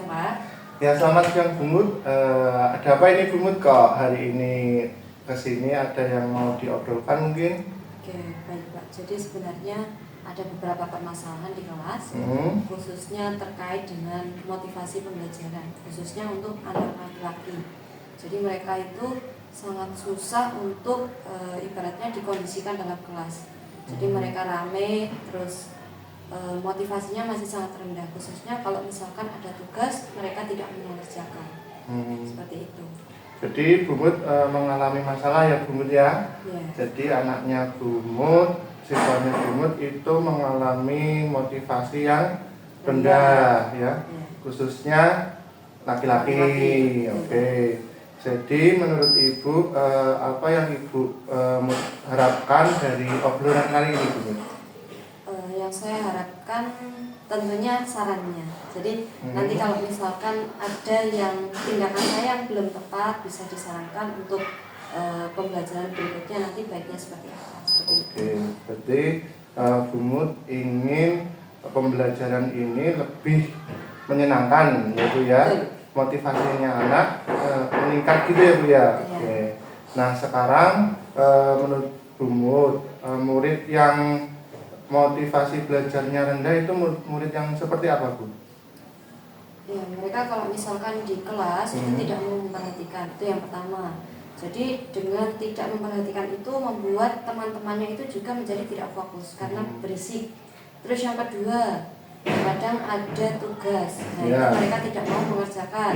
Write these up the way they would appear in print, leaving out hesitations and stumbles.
Pak. Ya, selamat siang Bu Mut. Ada apa ini Bu Mut kok hari ini kesini, ada yang mau diobrolkan mungkin? Oke, baik Pak. Jadi sebenarnya ada beberapa permasalahan di kelas, khususnya terkait dengan motivasi pembelajaran, khususnya untuk anak laki-laki. Jadi mereka itu sangat susah untuk ibaratnya dikondisikan dalam kelas. Jadi mereka rame, terus motivasinya masih sangat rendah, khususnya kalau misalkan ada tugas mereka tidak mengerjakan. Seperti itu. Jadi Bu Mut mengalami masalah ya Bu Mut ya? Jadi anaknya Bu Mut, siswanya Bu Mut itu mengalami motivasi yang rendah ya, khususnya laki-laki. Oke. Jadi menurut Ibu apa yang Ibu harapkan dari obrolan kali ini Bu Mut? Yang saya harapkan tentunya sarannya. Jadi nanti kalau misalkan ada yang tindakan saya yang belum tepat, bisa disarankan untuk pembelajaran berikutnya nanti baiknya seperti apa. Oke, berarti Bu Mut ingin pembelajaran ini lebih menyenangkan ya Bu ya, motivasinya anak meningkat gitu ya Bu ya. Oke. Nah sekarang menurut Bu Mut, murid yang motivasi belajarnya rendah itu murid yang seperti apa Bu? Ya, mereka kalau misalkan di kelas itu tidak mau memperhatikan, itu yang pertama. Jadi dengan tidak memperhatikan itu membuat teman-temannya itu juga menjadi tidak fokus karena berisik. Terus yang kedua, kadang ada tugas, nah itu mereka tidak mau mengerjakan.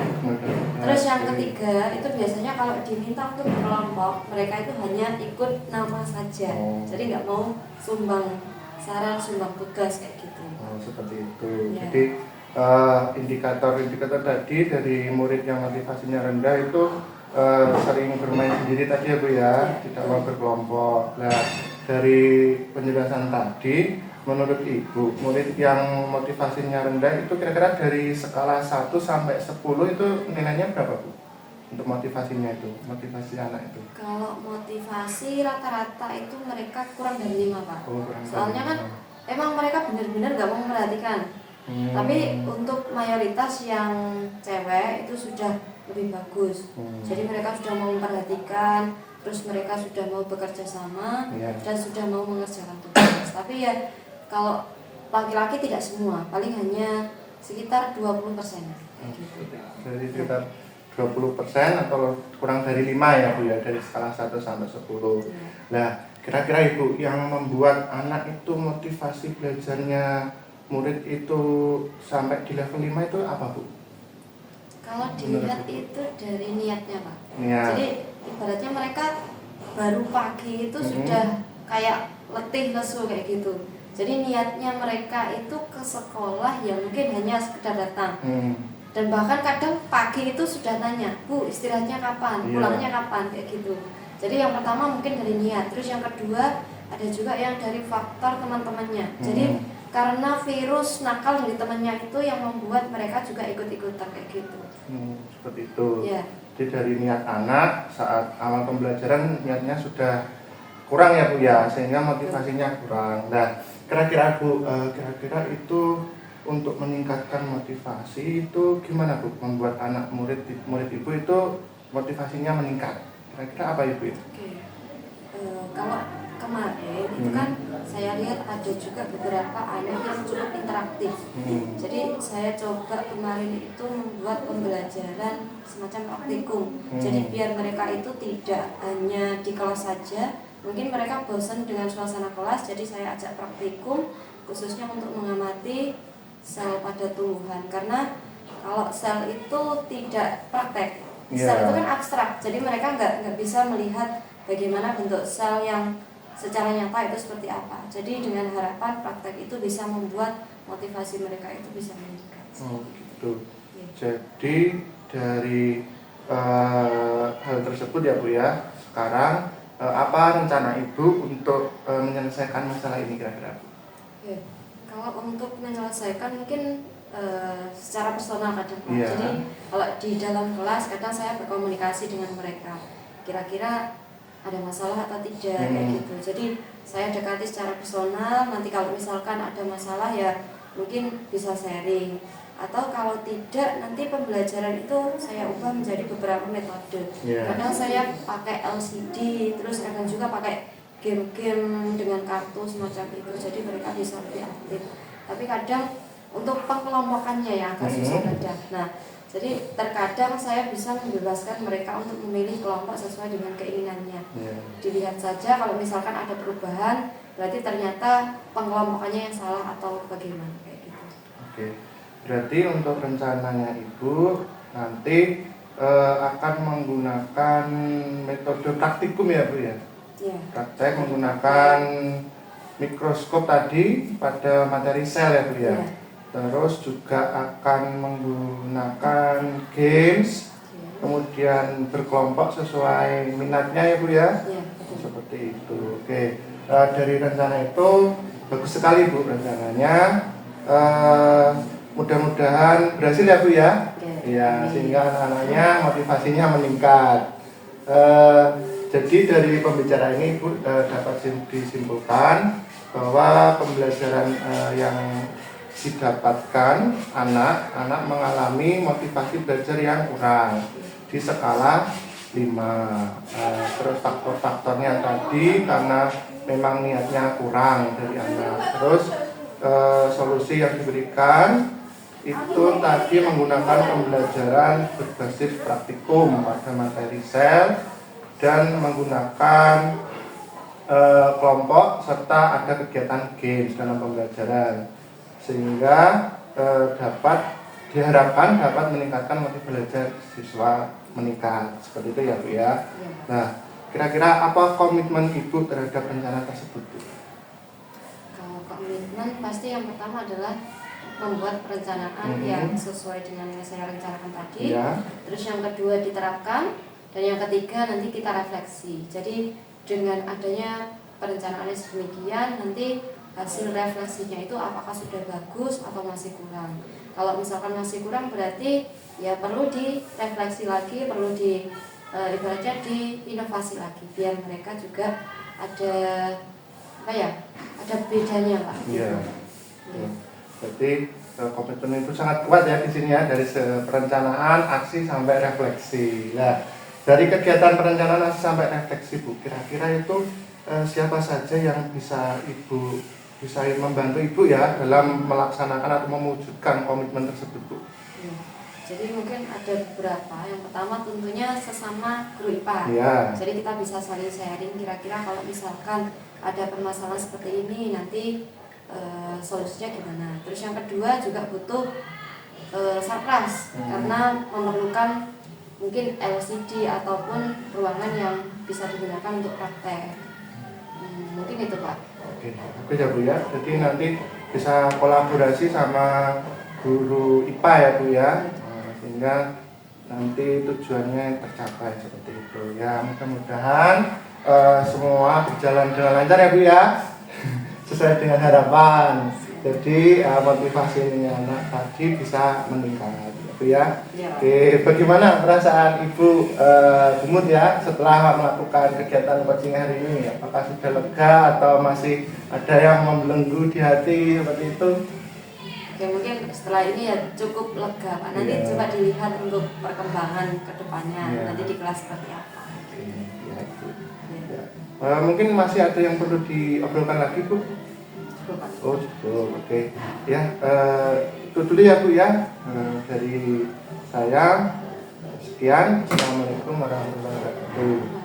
Terus yang ketiga, itu biasanya kalau diminta untuk berkelompok, mereka itu hanya ikut nama saja. Jadi nggak mau sumbang saran, sumbang tugas kayak gitu. Oh, seperti itu. Ya. Jadi indikator-indikator tadi dari murid yang motivasinya rendah itu sering bermain sendiri tadi ya Bu ya, tidak mau berkelompok. Nah, dari penjelasan tadi, menurut Ibu, murid yang motivasinya rendah itu kira-kira dari skala 1 sampai 10 itu nilainya berapa Bu? Untuk motivasinya itu, motivasi anak itu? Kalau motivasi rata-rata itu mereka kurang dari 5 Pak. Soalnya kan emang mereka benar-benar gak mau memperhatikan. Tapi untuk mayoritas yang cewek itu sudah lebih bagus. Jadi mereka sudah mau memperhatikan, terus mereka sudah mau bekerja sama, dan sudah mau mengerjakan tugas. Tapi ya kalau laki-laki tidak semua, paling hanya sekitar 20%. Gitu. Jadi sekitar 20% atau kurang dari 5 ya Bu ya, dari skala 1 sampai 10. Nah, kira-kira Ibu yang membuat anak itu motivasi belajarnya murid itu sampai di level 5 itu apa Bu? Kalau dilihat itu dari niatnya Pak. Jadi ibaratnya mereka baru pagi itu sudah kayak letih lesu kayak gitu. Jadi niatnya mereka itu ke sekolah yang mungkin hanya sekedar datang. Dan bahkan kadang pagi itu sudah tanya, Bu istirahatnya kapan, pulangnya kapan, kayak gitu. Jadi yang pertama mungkin dari niat, terus yang kedua ada juga yang dari faktor teman-temannya. Jadi karena virus nakal dari temannya itu yang membuat mereka juga ikut-ikutan kayak gitu. Seperti itu. Jadi dari niat anak saat awal pembelajaran niatnya sudah kurang ya Bu ya, sehingga motivasinya kurang. Nah kira-kira Bu, kira-kira itu untuk meningkatkan motivasi itu gimana Bu? Membuat anak murid Ibu itu motivasinya meningkat. Kira-kira apa Ibu itu? Kalau kemarin itu kan saya lihat ada juga beberapa anak yang cukup interaktif. Jadi saya coba kemarin itu membuat pembelajaran semacam praktikum. Jadi biar mereka itu tidak hanya di kelas saja. Mungkin mereka bosan dengan suasana kelas, jadi saya ajak praktikum khususnya untuk mengamati sel pada tumbuhan, karena kalau sel itu tidak praktek, sel itu kan abstrak, jadi mereka nggak bisa melihat bagaimana bentuk sel yang secara nyata itu seperti apa. Jadi dengan harapan praktek itu bisa membuat motivasi mereka itu bisa meningkat. Oh gitu. Jadi dari hal tersebut ya Bu ya, sekarang apa rencana Ibu untuk menyelesaikan masalah ini kira-kira Bu? Kalau untuk menyelesaikan mungkin secara personal kadang Jadi kalau di dalam kelas kadang saya berkomunikasi dengan mereka, kira-kira ada masalah atau tidak kayak gitu. Jadi saya dekati secara personal. Nanti kalau misalkan ada masalah ya mungkin bisa sharing, atau kalau tidak nanti pembelajaran itu saya ubah menjadi beberapa metode. Kadang saya pakai LCD, terus kadang juga pakai game-game dengan kartu semacam itu, jadi mereka bisa lebih aktif. Tapi kadang untuk pengelompokannya ya agak susah kadang. Nah, jadi terkadang saya bisa membebaskan mereka untuk memilih kelompok sesuai dengan keinginannya. Dilihat saja kalau misalkan ada perubahan, berarti ternyata pengelompokannya yang salah atau bagaimana kayak gitu. Oke, berarti untuk rencananya Ibu nanti akan menggunakan metode praktikum ya Bu ya? Ya. Praktek menggunakan mikroskop tadi pada materi sel ya Bu ya? Terus juga akan menggunakan games, kemudian berkelompok sesuai minatnya ya Bu ya? Seperti itu. Oke, dari rencana itu bagus sekali Bu rencananya. Mudah-mudahan berhasil ya Bu ya? Ya, sehingga anak-anaknya motivasinya meningkat. Jadi dari pembicaraan ini Bu dapat disimpulkan bahwa pembelajaran yang didapatkan anak mengalami motivasi belajar yang kurang di skala 5. Terus faktor-faktornya tadi karena memang niatnya kurang dari anak. Terus solusi yang diberikan itu tadi menggunakan pembelajaran berbasis praktikum pada materi sel dan menggunakan kelompok serta ada kegiatan games dalam pembelajaran, sehingga diharapkan dapat meningkatkan motivasi belajar siswa meningkat. Seperti itu ya Bu ya. Nah, kira-kira apa komitmen Ibu terhadap rencana tersebut Bu? Kalau komitmen pasti yang pertama adalah membuat perencanaan yang sesuai dengan yang saya rencanakan tadi. Terus yang kedua diterapkan, dan yang ketiga nanti kita refleksi. Jadi dengan adanya perencanaannya sedemikian, nanti hasil refleksinya itu apakah sudah bagus atau masih kurang. Kalau misalkan masih kurang berarti ya perlu direfleksi lagi, perlu ibaratnya diinovasi lagi biar mereka juga ada ada bedanya Pak. Iya. Berarti komitmen itu sangat kuat ya di sini ya, dari perencanaan, aksi sampai refleksi. Nah, dari kegiatan perencanaan aksi sampai refleksi Bu, kira-kira itu siapa saja yang bisa membantu Ibu ya dalam melaksanakan atau mewujudkan komitmen tersebut Bu? Ya, jadi mungkin ada beberapa. Yang pertama tentunya sesama guru IPA. Jadi kita bisa saling sharing kira-kira kalau misalkan ada permasalahan seperti ini nanti solusinya gimana. Terus yang kedua juga butuh sarpras karena memerlukan mungkin LCD ataupun ruangan yang bisa digunakan untuk praktek. Mungkin itu Pak. Oke ya Bu ya. Jadi nanti bisa kolaborasi sama guru IPA ya Bu ya, sehingga nanti tujuannya tercapai seperti itu ya. Mudah-mudahan semua berjalan dengan lancar ya Bu ya, sesuai dengan harapan. Jadi motivasi anak tadi bisa meningkat Bu ya. Oke, bagaimana perasaan Ibu Bumut ya setelah melakukan kegiatan coaching hari ini? Apakah sudah lega atau masih ada yang membelenggu di hati seperti itu? Oke, mungkin setelah ini ya cukup lega Pak. Nanti coba dilihat untuk perkembangan ke depannya, nanti di kelas seperti apa. Mungkin masih ada yang perlu diobrolkan lagi Bu? Oh cukup, oke. Ya, itu dulu ya Bu ya, dari saya. Sekian, Assalamualaikum warahmatullahi wabarakatuh.